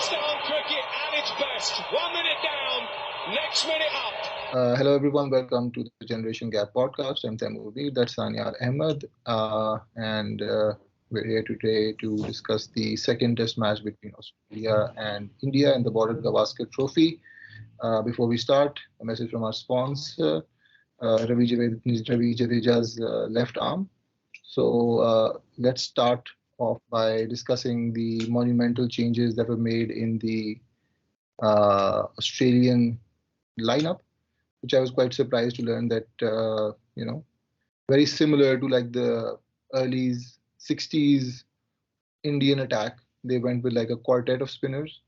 Pakistan cricket at its best. 1 minute down, next minute up. Hello everyone, welcome to the Generation Gap podcast. I'm Taimur, that's Sanyar Ahmed, and we're here today to discuss the second test match between Australia and India in the border Gavaskar Trophy. Before we start, a message from our sponsor, Ravi Jadeja's left arm. So let's start off by discussing the monumental changes that were made in the Australian lineup, which I was quite surprised to learn that very similar to like the early 60s Indian attack. They went with like a quartet of spinners.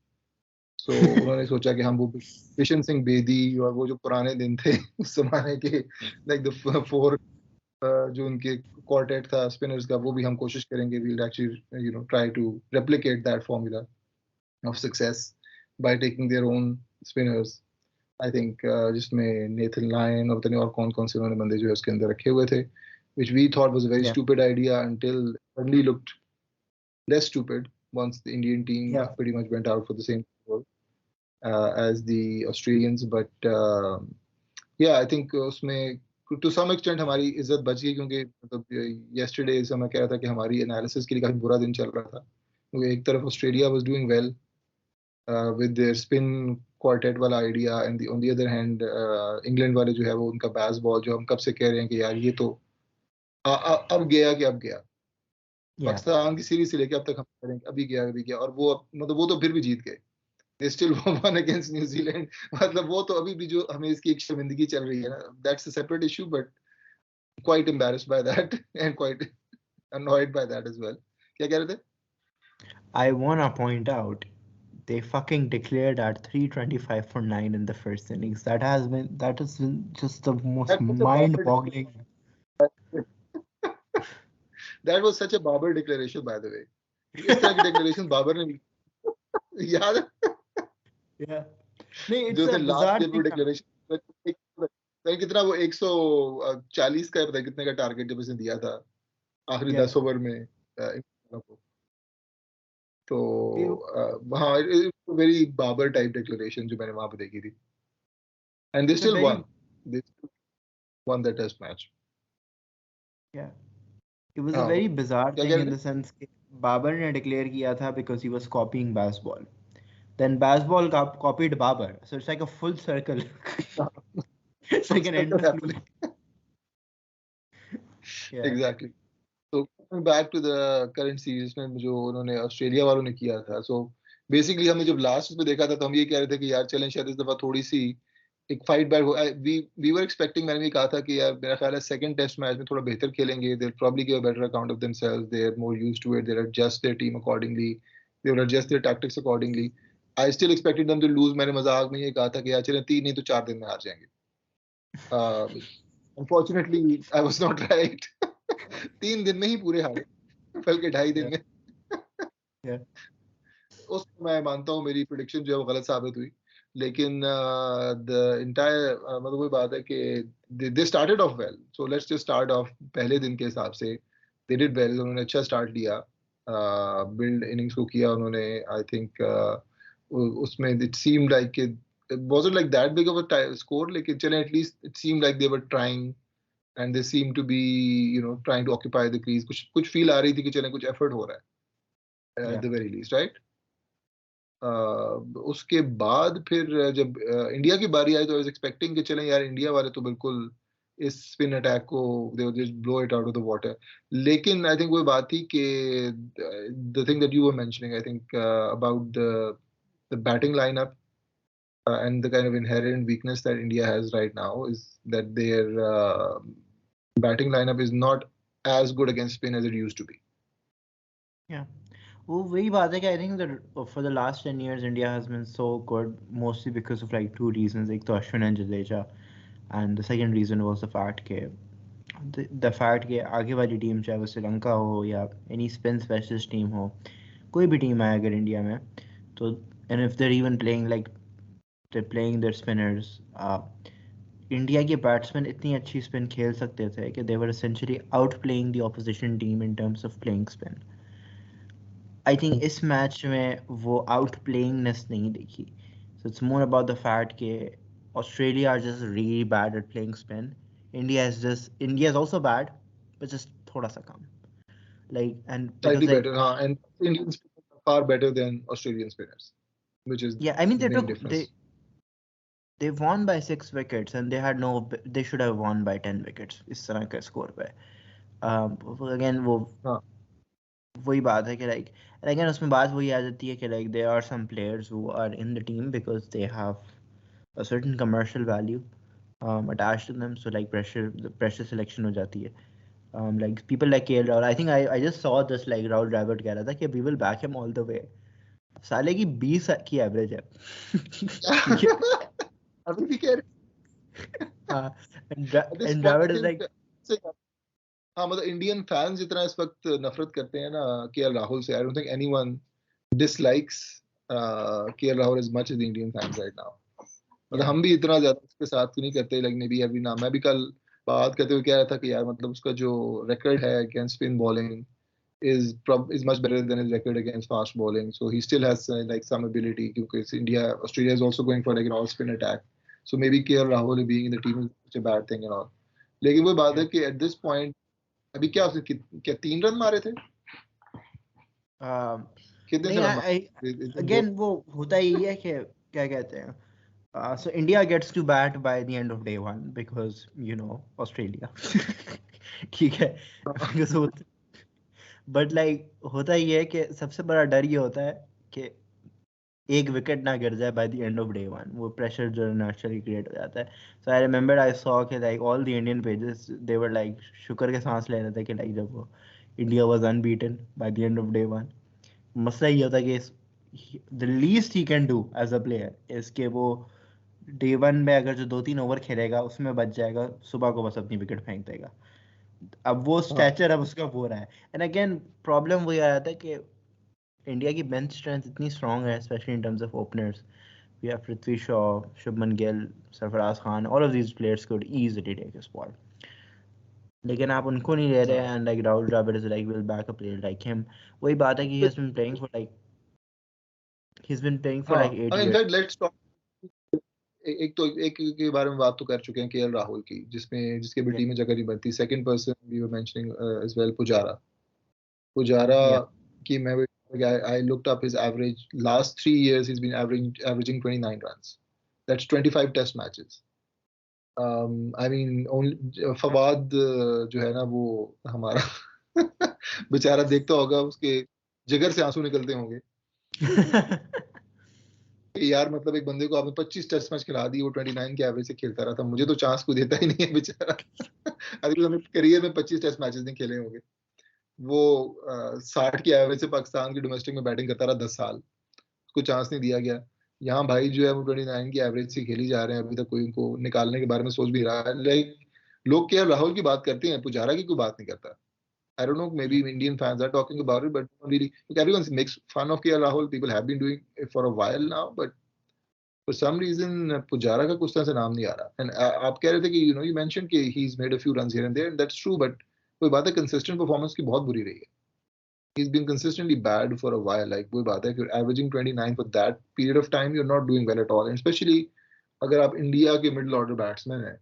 So उन्होंने सोचा कि हम वो किशन सिंह बेदी और वो जो पुराने दिन थे उस जमाने के like the four जो उनके quartet था spinners का वो भी हम कोशिश करेंगे. We'll actually try to replicate that formula of success by taking their own spinners. I think जिसमें Nathan Lyon और पता नहीं और कौन से उन्होंने बंदे जो है उसके अंदर रखे हुए थे, which we thought was a very stupid idea until suddenly looked less stupid once the Indian team pretty much went out for the same goal as the Australians. But I think उसमें to some extent हमारी इज्जत बच गई क्योंकि मतलब yesterday मैं कह रहा था कि हमारी analysis के लिए काफी बुरा दिन चल रहा था क्योंकि एक तरफ Australia was doing well with their spin quartet वाला idea, and on the other hand England वाले जो है वो उनका bass ball जो हम कब से कह रहे हैं कि यार ये तो अब गया पाकिस्तान की सीरीज से लेके अब तक हम कह रहे हैं अभी गया और वो मतलब वो तो फिर भी जीत गए. They still won against New Zealand. मतलब वो तो अभी भी जो हमें इसकी एक शर्मिंदगी चल रही है ना, that's a separate issue, but quite embarrassed by that and quite annoyed by that as well. क्या कह रहे थे? I wanna point out they fucking declared at 325 for 9 in the first innings. That has been just the most mind-boggling. That was such a Babar declaration, by the way. इस तरह की declaration Babar ने याद है? Yeah. नहीं, it's जो a थे bizarre last declaration. कितना वो 140 का पता कितने का टारगेट जब उसने दिया था आखिरी 10 ओवर में तो हाँ वेरी बाबर टाइप डिक्लेरेशन जो मैंने वहां पे देखी थी. And they still won. They still won the test match. Yeah. It was a very bizarre thing in the sense that Babar ने declare किया था because he was copying baseball. Then baseball copied Babar. So it's like a full circle. It's like an endless loop. Exactly. So coming back to the current series में जो उन्होंने Australia वालों ने किया था, so basically हमने जब last में देखा था तो हम ये कह रहे थे कि यार चलें शायद इस दफा थोड़ी सी एक फाइट बैक हो. we were expecting, मैंने भी कहा था कि यार मेरा ख्याल है सेकंड टेस्ट मैच में थोड़ा बेहतर खेलेंगे. they'll probably give a better account of themselves. they're more used to it. they'll adjust their team accordingly. they'll adjust their tactics accordingly. I still expected them to lose. मैंने मजाक में ये कहा था कि यार चलें 3 नहीं तो 4 दिन में हार जाएंगे. Unfortunately I was not right. 3 दिन में ही पूरे हारे बल्कि 2.5 दिन में. उसको मैं मानता हूँ मेरी प्रेडिक्शन जो है वो गलत साबित हुई, लेकिन the entire मतलब वही बात है कि they started off well. So let's just start off पहले दिन के हिसाब से they did well. उन्होंने अच्छा स्टार्ट लिया, बिल्ड इनिंग्स को किया उन्होंने. I think उसमें it seemed like it wasn't like that big of a score, लेकिन चले at least it seemed like they were trying and they seemed to be trying to occupy the crease. कुछ feel आ रही थी कि चलें कुछ effort हो रहा है at the very least, right? उसके बाद फिर जब इंडिया की बारी आई तो आई वाज एक्सपेक्टिंग कि चलें यार इंडिया वाले तो बिल्कुल इस स्पिन अटैक को they will just blow it out of the water. लेकिन आई थिंक वो बात थी कि the thing that you were mentioning, I think about the batting lineup and the kind of inherent weakness that India has right now is that their batting lineup is not as good against spin as it used to be. Yeah. वो वही बात है कि I think that for the last 10 years India has been so good mostly because of like 2 reasons. एक तो Ashwin and Jadeja, and the second reason was the fact कि आगे वाली टीम चाहे वो श्रीलंका हो या any spin specialist team हो, कोई भी टीम आए अगर इंडिया में तो, and if they're even playing like they're playing their spinners, India के बैट्समैन इतनी अच्छी स्पिन खेल सकते थे कि they were essentially outplaying the opposition team in terms of playing spin. I think इस मैच में वो outplayingness नहीं देखी. So it's more about the fact that Australia are just really bad at playing spin. India is also bad, but just थोड़ा सा कम. Like, and because Slightly like better, and Indian spinners are far better than Australian spinners, which is yeah, I mean the main difference. they won by 6 wickets and they should have won by 10 wickets इस तरह का score पे. Again वो हाँ, वही बात है कि like and again उसमें बात वही आ जाती है कि like there are some players who are in the team because they have a certain commercial value attached to them, so like the pressure selection हो जाती है. Like people like KL Rahul, I think I just saw this like Rahul Dravid कह रहा था कि we will back him all the way. साले की 20 की एवरेज है. ठीक है. अभी भी कह रहे हाँ, at this and point, Dravid I is like think हाँ, मतलब इंडियन फैंस जितना इस वक्त नफरत करते हैं ना केएल राहुल से, I don't think anyone dislikes KL Rahul as much as the Indian fans right now. मतलब हम भी इतना ज्यादा उसके साथ नहीं करते, like may be every now. मैं भी कल बात करते हुए कह रहा था कि यार मतलब उसका जो रिकॉर्ड है against spin bowling is much better than his record against fast bowling. So he still has like some ability because Australia is also going for like an all spin attack. So maybe KL Rahul being in the team is such a bad thing and all. लेकिन वो बात है कि at this point अभी क्या उसने क्या 3 run मारे थे? कितने से रन मारे? again वो होता ही है कि क्या कहते हैं. So India gets to bat by the end of day one because Australia. ठीक है. But like होता ही है कि सबसे बड़ा डर ये होता है कि एक विकेट ना गिर जाए by the end of day one. वो प्रेशर जो नेचुरली क्रिएट हो जाता है. So I remember I saw कि like all the Indian pages they were like शुक्र के सांस ले रहे थे कि like जब वो India was unbeaten by the end of day one. मसला ये होता है कि the least he can do as a player is कि वो डे वन में अगर जो 2-3 ओवर खेलेगा उसमें बच जाएगा, सुबह को बस अपनी विकेट फेंक देगा. अब वो स्टैचर अब उसका हो रहा है. एंड अगेन प्रॉब्लम वही आ जाता है कि इंडिया की बेंच स्ट्रेंथ इतनी स्ट्रांग है especially in terms of openers. We have Prithvi Shaw, Shubman Gill, Sarfaraz Khan, all of these players could easily take a spot. लेकिन आप उनको नहीं ले रहे. And like Rahul Dravid is like will back a player like him. वही बात है कि he has been playing for like 8 years. In fact let's talk एक के बारे में बात तो कर चुके हैं केएल राहुल की, जिसके भी टीम में जगह नहीं बनती. Second person we were mentioning as well Pujara की मैं I looked up his average last 3 years. He's been averaging 29 runs. That's 25 test matches. I mean only Fawad जो है ना वो हमारा बेचारा देखता होगा, उसके जिगर से आंसू निकलते होंगे यार. मतलब एक बंदे को आपने 25 टेस्ट मैच खिला दी, वो 29 के एवरेज से खेलता रहा था. मुझे तो चांस को देता ही नहीं है बेचारा. अभी तो करियर में 25 टेस्ट मैचेस नहीं खेले होंगे. वो 60 की एवरेज से पाकिस्तान की डोमेस्टिक में बैटिंग करता रहा 10 साल, उसको चांस नहीं दिया गया. यहाँ भाई जो है वो 29 की एवरेज से खेली जा रहे हैं. अभी तक कोई उनको निकालने के बारे में सोच भी रहा है. लाइक लोग क्या राहुल की बात करते हैं, पुजारा की कोई बात नहीं करता. I don't know, maybe Indian fans are talking about it, but really, everyone makes fun of KL Rahul. People have been doing it for a while now, but for some reason, Pujara का कुछ तरह से नाम नहीं आ रहा. And आप कह रहे थे कि you mentioned कि he's made a few runs here and there, and that's true. But कोई बात है, consistent performance की बहुत बुरी रही है. He's been consistently bad for a while. Like कोई बात है, if you're averaging 29 for that period of time, you're not doing well at all. And especially अगर आप इंडिया के middle order batsman हैं,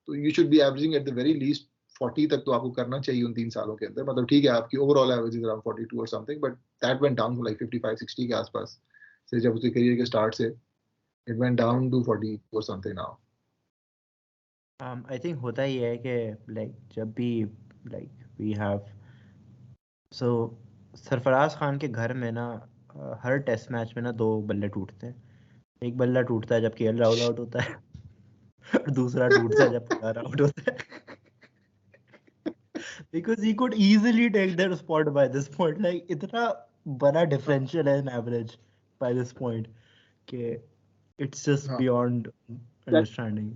तो you should be averaging at the very least 40 तक तो आपको करना चाहिए उन 3 सालों के अंदर. मतलब ठीक है आपकी overall average is around 42 or something, but that went down to like 55-60 के आसपास से जब उसके करियर के स्टार्ट से. It went down to 40 or something now. I think होता ही है कि like जब भी like we have so Sarfaraz Khan के घर में ना हर टेस्ट मैच में ना 2 बल्ले टूटते हैं. एक बल्ला टूटता है जब केएल राहुल आउट होता है और दूसरा टूटता है जब पुजारा आउट होता है. Because he could easily take that spot by this point. Like इतना बड़ा differential है in average by this point कि it's just beyond understanding.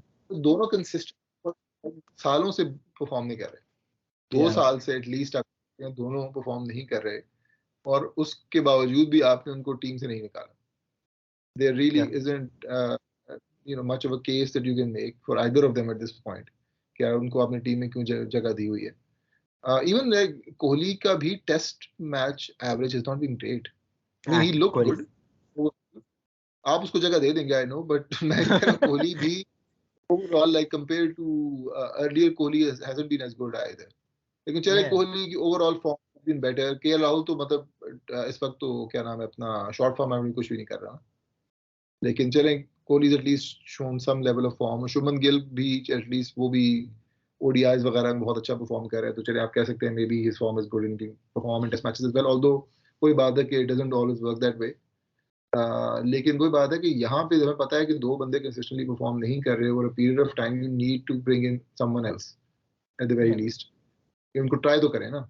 दोनों कंसिस्टेंट सालों से परफॉर्म नहीं कर रहे. 2 साल से एटलीस्ट आप दोनों परफॉर्म नहीं कर रहे, और उसके बावजूद भी आपने उनको टीम से नहीं निकाला. There really isn't much of a case that you can make for either of them at this point. क्या उनको आपने टीम में क्यों जगह दी हुई है. Even like Kohli का भी test match average has not been great. I mean, he looked Kohli. good. आप उसको जगह दे देंगे, I know, but मैं कह रहा हूँ कोहली भी overall like compared to earlier Kohli hasn't been as good either. लेकिन चले कोहली की overall form has been better. KL Rahul तो मतलब इस वक्त तो क्या नाम है अपना short form में कुछ भी नहीं कर रहा. लेकिन चले Kohli is at least shown some level of form. Shubman Gill भी at least वो भी ODIs वगैरह में बहुत अच्छा परफॉर्म कर रहे हैं, तो चले आप कह सकते हैं maybe his form is good in perform in test matches as well. Although कोई बात है कि it doesn't always work that way. लेकिन कोई बात है कि यहाँ पे हमें पता है कि दो बंदे कंसिस्टेंटली परफॉर्म नहीं कर रहे over a period of time. You need to bring in someone else at the very least. उनको ट्राई तो करें ना.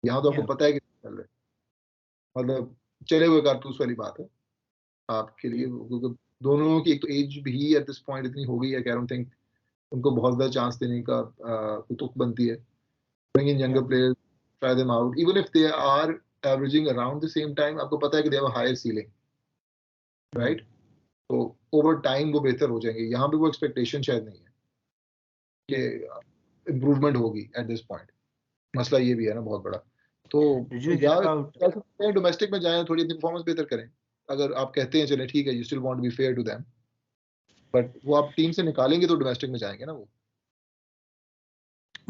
यहाँ तो आपको पता है कि चल रहा है, मतलब चले हुए कारतूस वाली बात है आपके लिए, क्योंकि दोनों की एक तो एज भी एट दिस पॉइंट इतनी हो गई है कि आई डोंट थिंक उनको बहुत ज़्यादा चांस देने का तुक बनती है. Bring in younger players, try them out even if they are averaging around the same time. आपको पता है कि they have a higher ceiling, right? तो ओवर टाइम वो बेहतर हो जाएंगे. यहाँ पे वो एक्सपेक्टेशन शायद नहीं है कि इम्प्रूवमेंट होगी एट दिस पॉइंट. मसला ये भी है ना बहुत बड़ा. तो यार डोमेस्टिक में जाएं, थोड़ी अपनी परफॉर्मेंस बेहतर करें. अगर आप कहते हैं चले ठीक है, you still want to be fair to them, but वो आप टीम से निकालेंगे तो डोमेस्टिक में जाएंगे ना वो.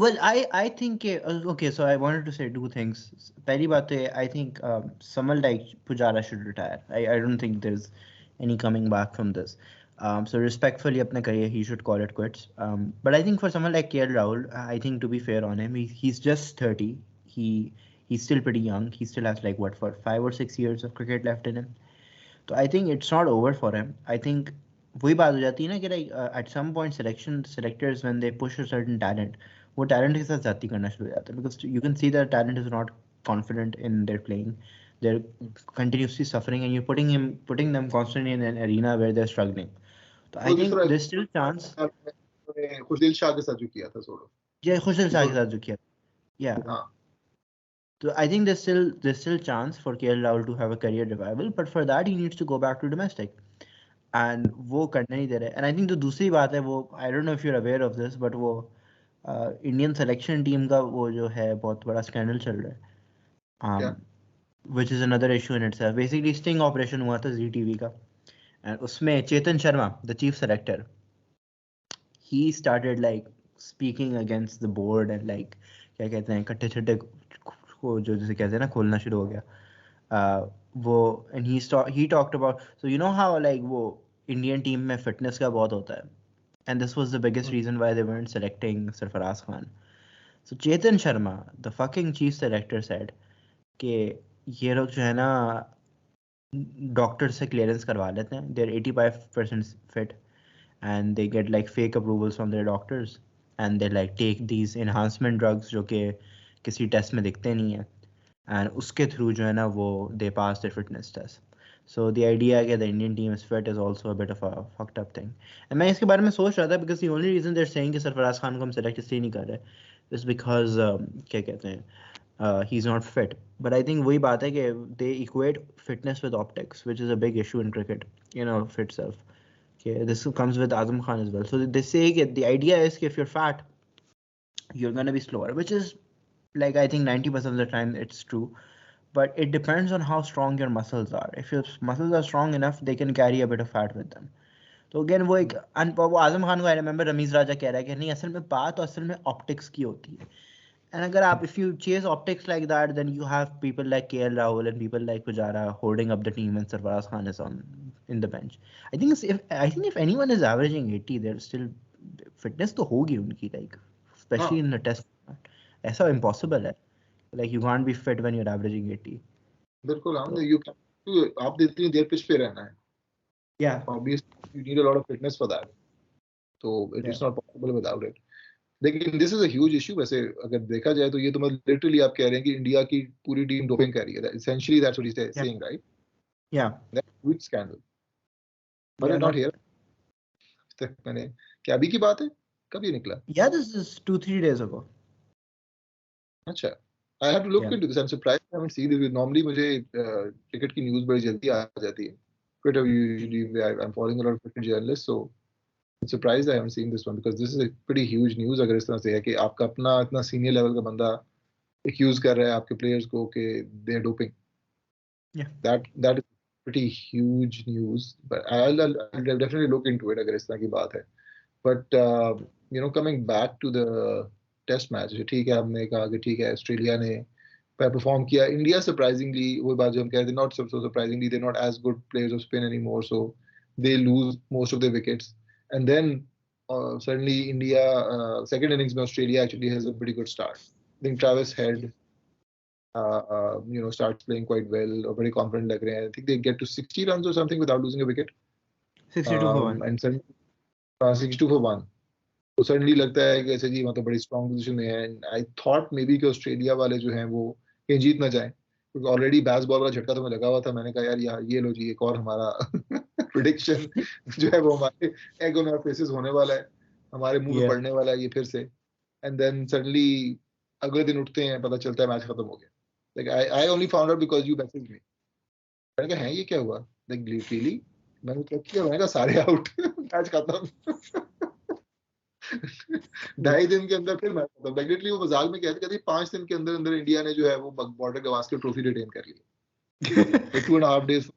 Well, I think okay. So I wanted to say two things. पहली बात है, I think someone like Pujara should retire. I don't think there's any coming back from this. So respectfully, अपना career he should call it quits. But I think for someone like KL Rahul, I think to be fair on him, he's just 30. He's still pretty young. He still has like what, for 5 or 6 years of cricket left in him. So I think it's not over for him. I think वही बात हो जाती है ना कि like at some point selectors when they push a certain talent, वो talent के साथ जाती करना शुरू हो जाता है, because you can see that talent is not confident in their playing. They're continuously suffering and you're putting them constantly in an arena where they're struggling. So I think there's still chance. खुशदिल शाह के साथ जो किया था sort of. Yeah, खुशदिल शाह के साथ जो किया. Yeah. So I think there's still chance for KL Rahul to have a career revival, but for that he needs to go back to domestic. And वो करने नहीं दे रहे. And I think the दूसरी बात है वो, I don't know if you're aware of this, but वो Indian selection team का वो जो है बहुत बड़ा स्कैंडल चल रहा है, which is another issue in itself. Basically sting operation हुआ था जी टीवी का, and उसमें Chetan Sharma, the chief selector, he started like speaking against the board and like क्या कहते हैं कट्टे छट्टे को जो जैसे कहते हैं ना खोलना शुरू हो गया. वो and he talked about, so you know how like वो इंडियन टीम में फिटनेस का बहुत होता है, and this was the biggest reason why they weren't selecting Sarfaraz Khan. So Chetan Sharma, the fucking chief selector, said कि ये लोग जो है ना डॉक्टर से क्लियरेंस करवा लेते हैं, they're 85% fit and they get like fake approvals from their doctors and they like take these enhancement drugs जो कि किसी टेस्ट में दिखते नहीं है, and उसके थ्रू जो है ना वो they pass their fitness test. So the idea that the Indian team is fit is also a bit of a fucked up thing. And मैं इसके बारे में सोच रहा था because the only reason they're saying कि सरफराज खान को हम select इसलिए नहीं कर रहे is because क्या कहते हैं he's not fit. But I think वही बात है कि they equate fitness with optics, which is a big issue in cricket, you know, fit self. Okay, this comes with Azam Khan as well. So they say that the idea is if you're fat, you're gonna be slower, which is like I think 90% of the time it's true. But it depends on how strong your muscles are. If your muscles are strong enough, they can carry a bit of fat with them. तो again वो एक वो आजम खान को I remember Ramiz राजा कह रहा है कि नहीं असल में बात तो असल में optics की होती है. And अगर आप if you chase optics like that, then you have people like KL Rahul and people like Pujara holding up the team and Sarfaraz Khan is in the bench. I think if anyone is averaging 80, they're still fitness तो होगी उनकी, like especially in the test. ऐसा impossible है. Like you can't be fit when you're averaging 80. बिल्कुल आप इतनी देर pitch पे रहना है. Yeah. Obviously you need a lot of fitness for that. So it is not possible without it. लेकिन this is a huge issue. वैसे अगर देखा जाए तो ये तो मतलब literally आप कह रहे हैं कि इंडिया की पूरी टीम डोपिंग कर रही है. Essentially that's what he's saying, right? Yeah. That's a huge scandal. But it's not here. तक मैंने क्या अभी की बात है? कब ये निकला? Yeah, this is 2-3 days ago. अच्छा. I have to look into this. I'm surprised I haven't seen this. Normally मुझे cricket की news बड़ी जल्दी आ जाती है. Twitter usually I'm following a lot of cricket journalists, so I'm surprised I haven't seen this one because this is a pretty huge news. अगर इस तरह से है कि आपका अपना इतना senior level का बंदा accuse कर रहा है आपके players को कि they are doping. Yeah. That is pretty huge news. But I'll definitely look into it अगर इस तरह की बात है. But coming back to the test match, ठीक है हमने कहा कि ठीक है ऑस्ट्रेलिया ने परफॉर्म किया. इंडिया सरप्राइजिंगली वो बात जो हम कह रहे थे, not so surprisingly they're not as good players of spin anymore, so they lose most of their wickets. And then suddenly India second innings में Australia actually has a pretty good start. I think Travis Head starts playing quite well or very confident लग रहे हैं. I think they get to 60 runs or something without losing a wicket. 62 for 1. And suddenly 62 for 1. तो suddenly लगता है कि ऐसे जी मतलब बड़ी स्ट्रॉन्ग पोजीशन में है. And I thought may be कि ऑस्ट्रेलिया वाले जो हैं वो कहीं जीत ना जाए, क्योंकि ऑलरेडी बैस बॉल वाला झटका तो मैं लगा हुआ था. मैंने कहा यार ये लो जी एक और हमारा प्रेडिक्शन जो है वो हमारे एग ऑन आवर फेसेस होने वाला है, हमारे मुंह में पड़ने वाला है ये फिर से. एंड देन सडनली अगले दिन उठते हैं, पता चलता है मैच खत्म हो गया. Like I only found out because you message me. मैंने कहा है ये क्या हुआ, लाइक लिटरली मैंने क्या किया, मैंने कहा सारे आउट मैच खत्म. 2.5 दिन के अंदर फिर मैच खत्म. डेफिनेटली वो मजाक में कहते 5 दिन के अंदर अंदर इंडिया ने जो है वो बॉर्डर गवास्कर ट्रॉफी रिटेन कर ली. 2.5 days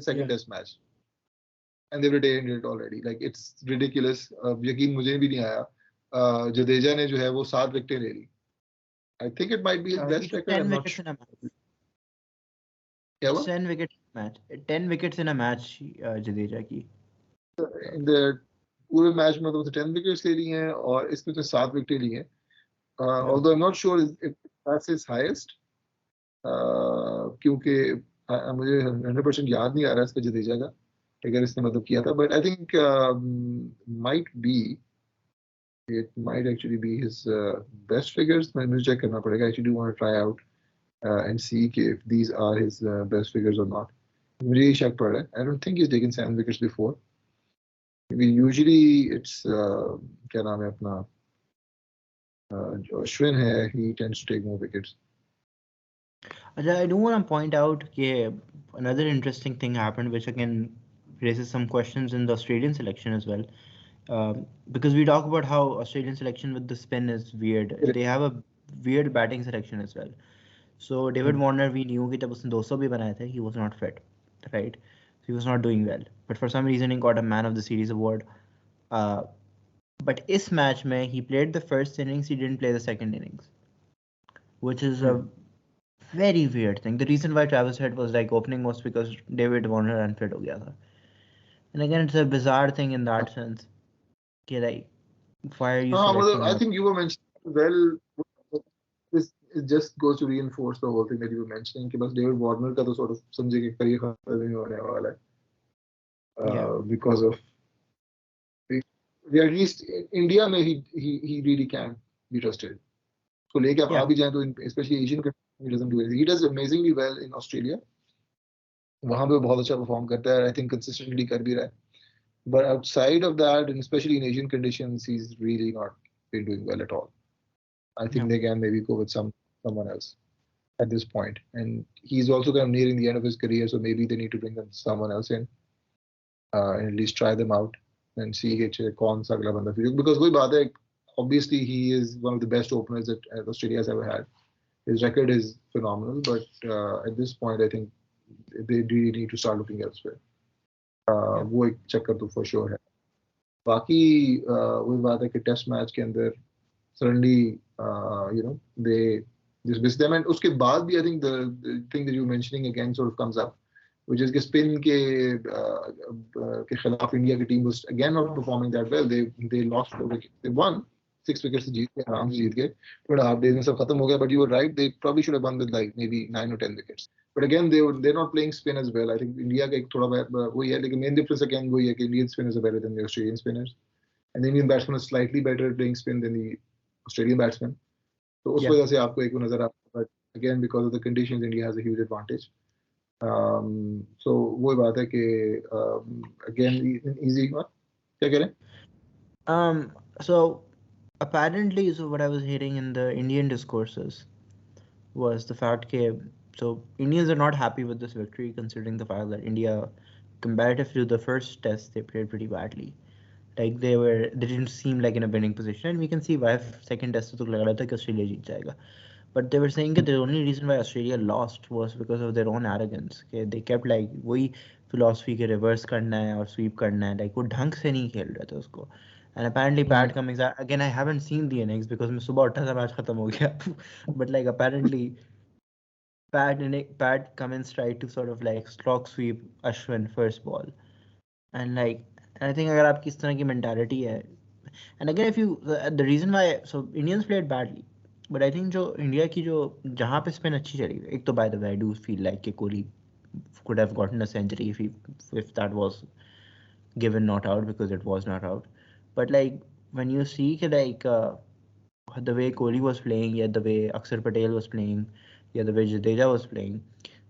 second test match and they've retained it already. Like it's ridiculous. यकीन मुझे भी नहीं आया. जडेजा ने जो है वो 7 विकेटें ले ली. I think it might be his best record. 10 wickets in a match. क्या हुआ? 10 wickets in a match. 10 wickets in a match Jadeja की. In the पूरे मैच में तो 10 विकेट्स ले ली हैं और इसमें तो 7 विकेटें ली हैं. Although I'm not sure if that's his highest, क्योंकि मुझे 100% याद नहीं आ रहा इसका जडेजा का अगर इसने मतलब किया था. But I think it might actually be his best figures. मुझे चेक करना पड़ेगा. I actually want to try out and see if these are his best figures or not. मुझे ये शक पड़ रहा है. I don't think he's taken 7 wickets before. Usually it's क्या नाम है अपना जो अश्विन है, he tends to take more wickets. I do want to point out that another interesting thing happened, which again raises some questions in the Australian selection as well. Because we talk about how Australian selection with the spin is weird. They have a weird batting selection as well. So David Warner, we knew that जब उसने 200 भी बनाए थे, he was not fit, right? He was not doing well, but for some reason he got a Man of the Series award. But इस match में he played the first innings, he didn't play the second innings, which is a very weird thing. The reason why Travis Head was like opening was because David Warner unfit हो गया था. And again, it's a bizarre thing in that sense. Like, why are you selecting I think you were mentioning well. It just goes to reinforce the whole thing that you were mentioning कि बस David Warner का तो sort of समझे कि career खत्म नहीं होने वाला है. Because of at least India में he really can be trusted. So लेके आप आ भी जाएं तो especially Asian countries, he doesn't do anything. He does amazingly well in Australia. वहाँ पे बहुत अच्छा परफॉर्म करता है. I think consistently कर भी रहा है. But outside of that, and especially in Asian conditions, he's really not been doing well at all. I think they can maybe go with someone else at this point. And he's also kind of nearing the end of his career, so maybe they need to bring someone else in and at least try them out and see कौन सा अगला बंदा फिर. Because वही बात है, obviously he is one of the best openers that Australia has ever had. His record is phenomenal, but at this point, I think they really need to start looking elsewhere. वो एक चक्कर तो for sure है. बाकी वही बात है कि टेस्ट मैच के अंदर suddenly they just miss them. And उसके बाद भी I think the thing that you were mentioning again sort of comes up, which is कि spin के खिलाफ इंडिया की team was again not performing that well. They lost 4 wickets. They won 6 wickets से जीत गए, आराम से जीत गए. 2.5 days में सब खत्म हो गया. But you were right, they probably should have won with like maybe 9 or 10 wickets. But again they're not playing spin as well. I think India का एक थोड़ा वही है, लेकिन main difference again वही है कि Indian spinners are better than the Australian spinners, and the Indian batsmen are slightly better at playing spin than the Australian batsmen. तो उस वजह से आपको एक नजर आता है. But again because of the conditions, India has a huge advantage. So वही बात है कि again easy क्या कह रहे हैं? So apparently, so what I was hearing in the Indian discourses was the fact that so Indians are not happy with this victory, considering the fact that India, comparative to the first test, they played pretty badly. Like they didn't seem like in a winning position, and we can see why second test तो लग रहा था कि Australia जीत जाएगा. But they were saying that the only reason why Australia lost was because of their own arrogance. Okay? They kept like वही philosophy के reverse करना है और sweep करना है, like वो ढंग से नहीं खेल रहे थे उसको. And apparently Pat Cummins, again I haven't seen the innings because मैं सुबह उठा था मैच खत्म हो गया. But like apparently Pat Cummins tried to sort of like slog sweep Ashwin first ball. And like I think अगर आपकी इस तरह की mentality है, and again if you the reason why so Indians played badly, but I think जो India की जो जहाँ पे स्पिन अच्छी चली गई, एक तो by the way I do feel like कि Kohli could have gotten a century if that was given not out, because it was not out. But like when you see like the way Kohli was playing, yeah, the way Akshar Patel was playing, yeah, the way Jadeja was playing,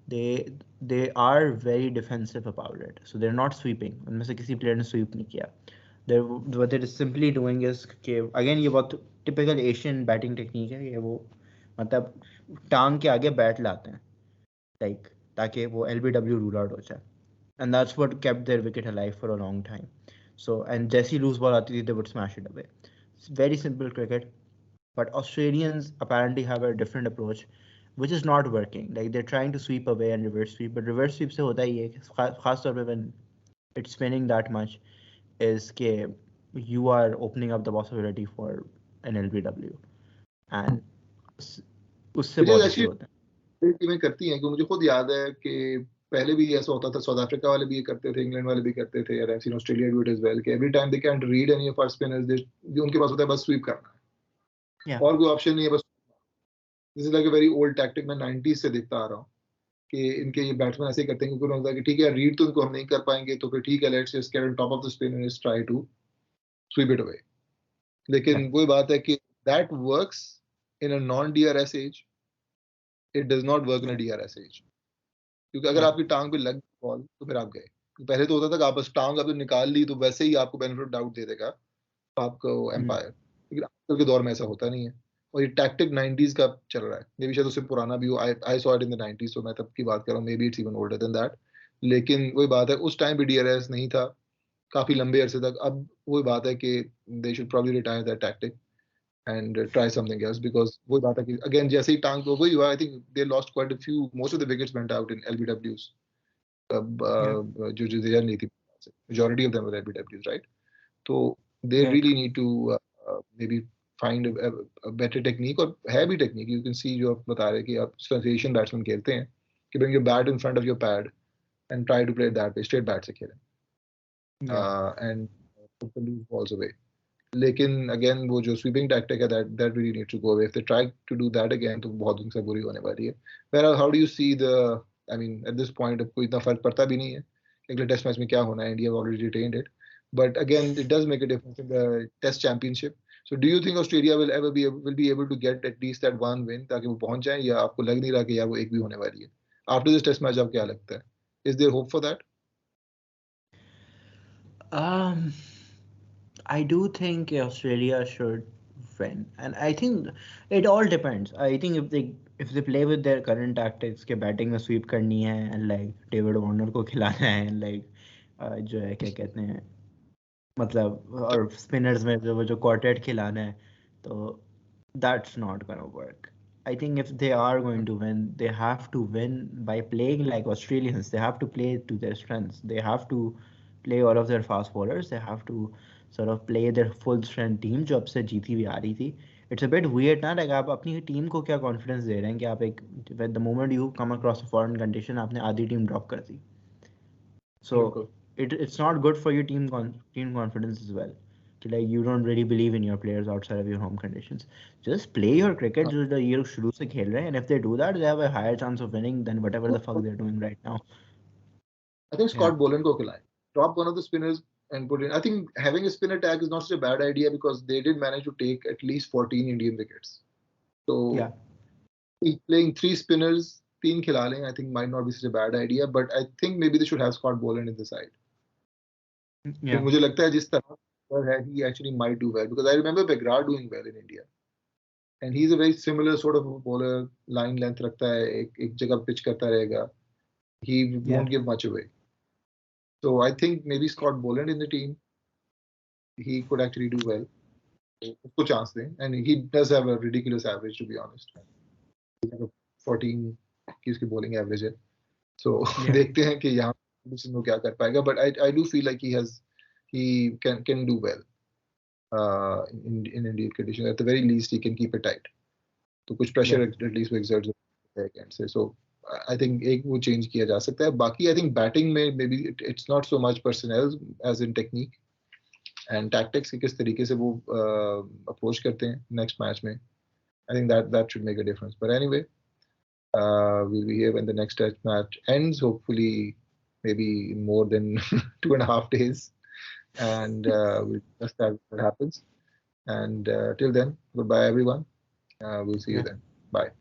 they are very defensive about it. So they're not sweeping. उनमें से किसी player ने sweep नहीं किया. What they're simply doing is कि again ये बहुत typical Asian batting technique है, ये वो मतलब टांग के आगे बैट लाते हैं, like ताकि वो LBW rule out हो जाए. And that's what kept their wicket alive for a long time. So and जैसी loose ball आती थी, they would smash it away. It's very simple cricket. But Australians apparently have a different approach, which is not working. Like they're trying to sweep away and reverse sweep, but reverse sweep से होता ही है खास तौर पे when it's spinning that much is कि you are opening up the possibility for an LBW, and उससे बहुत issue होता है. टीमें करती हैं, क्योंकि मुझे खुद याद है कि पहले भी ऐसा होता था, साउथ अफ्रीका वाले भी ये करते थे, इंग्लैंड वाले भी करते थे, और ऐसे Australia do it as well कि every time they can't read any of our spinners, उनके पास होता है बस स्वीप करना है, और कोई ऑप्शन नहीं है, बस this is like a very old tactic, मैं 90s से देखता आ रहा हूँ कि इनके ये बैट्समैन ऐसे ही करते हैं, क्योंकि उन्होंने कहा कि ठीक है रीड तो इनको हम नहीं कर पाएंगे, तो फिर ठीक है let's just get on top of the spin and try to sweep it away. लेकिन वही बात है कि that works in a non DRS age, it does not work in a DRS age, क्योंकि अगर आपकी टांग पे लग बॉल तो फिर आप गए. पहले तो होता था कि आप बस टांग आपने निकाल ली तो वैसे ही आपको बेनिफिट डाउट दे देगा आपको एम्पायर, लेकिन आजकल के दौर में ऐसा होता नहीं है. और ये टैक्टिक 90s का चल रहा है, मे बी शायद उससे पुराना भी हो, I saw it in the 90s, तो मैं तब की बात कर रहा हूँ, may be it's even older than that. लेकिन वही बात है, उस टाइम भी डीआरएस नहीं था काफी लंबे अरसे तक. अब वही बात है कि they should probably retire that tactic and try something else, because वही बात है कि again जैसे ही टांग को वही हुआ, I think they lost quite a few, most of the wickets went out in LBWs, जो जडेजा नहीं थी, majority of them were LBWs, right? So they really need to maybe find a better technique, और है भी technique, you can see जो आप बता रहे कि आप Asian batsmen खेलते हैं कि bring your bat in front of your pad and try to play it that way, straight bat से खेलें, and put the loose balls away. लेकिन अगेन वो जो स्वीपिंग टैक्टिक है that really needs to go away. If they try to do that again तो बहुत उनसे बुरी होने वाली है. Whereas how do you see I mean at this point कोई इतना फर्क पड़ता भी नहीं है अगले टेस्ट मैच में क्या होना है, India already retained it, but again it does make a difference in the test championship. So do you think Australia will be able to get at least that one win ताकि वो पहुंच जाए, या आपको लग नहीं रहा कि यार वो एक भी होने वाली है after this test match? आपको क्या लगता है, is there hope for that? I do think Australia should win, and I think it all depends. I think if they play with their current tactics, के batting में sweep करनी है and like David Warner को खिलाना है and like जो है क्या कहते हैं मतलब, और spinners में जो quartet खिलाना है, तो that's not gonna work. I think if they are going to win, they have to win by playing like Australians. They have to play to their strengths. They have to play all of their fast bowlers. They have to sort of play their full strength team जो अब से जीती हुई आ रही थी. It's a bit weird ना, like आप अपनी टीम को क्या confidence दे रहे हैं कि आप एक the moment you come across a foreign condition आपने आधी टीम drop कर दी. So it's not good for your team confidence as well. Like you don't really believe in your players outside of your home conditions. Just play your cricket जो ये लोग शुरू से खेल रहे हैं, and if they do that, they have a higher chance of winning than whatever the fuck they're doing right now. I think Scott Boland को खिलाएं, drop one of the spinners and put in. I think having a spinner tag is not such a bad idea because they did manage to take at least 14 Indian wickets. So playing 3 spinners, 3 खिला लें, I think might not be such a bad idea. But I think maybe they should have Scott Boland in the side. मुझे लगता है जिस तरह है, he actually might do well, because I remember Begra doing well in India, and he's a very similar sort of bowler. Line length रखता है, एक जगह pitch करता रहेगा. He won't give much away. So I think maybe Scott Boland in the team, he could actually do well. उसको chance दें, and he does have a ridiculous average, to be honest. 14 की उसकी bowling average है. So Yeah. देखते हैं कि यहाँ condition में क्या कर पाएगा. But I do feel like he can do well in Indian conditions. At the very least, he can keep it tight. तो कुछ pressure Yeah. at least वो exert against it. So I think एक वो change किया जा सकता है. बाकी I think batting में maybe it's not so much personnel as in technique and tactics कि किस तरीके से वो approach करते हैं next match में. I think that should make a difference. But anyway, we'll be here when the next test match ends. Hopefully, maybe in more than 2.5 days, and we'll just that what happens. And till then, goodbye everyone. We'll see you Yeah. then. Bye.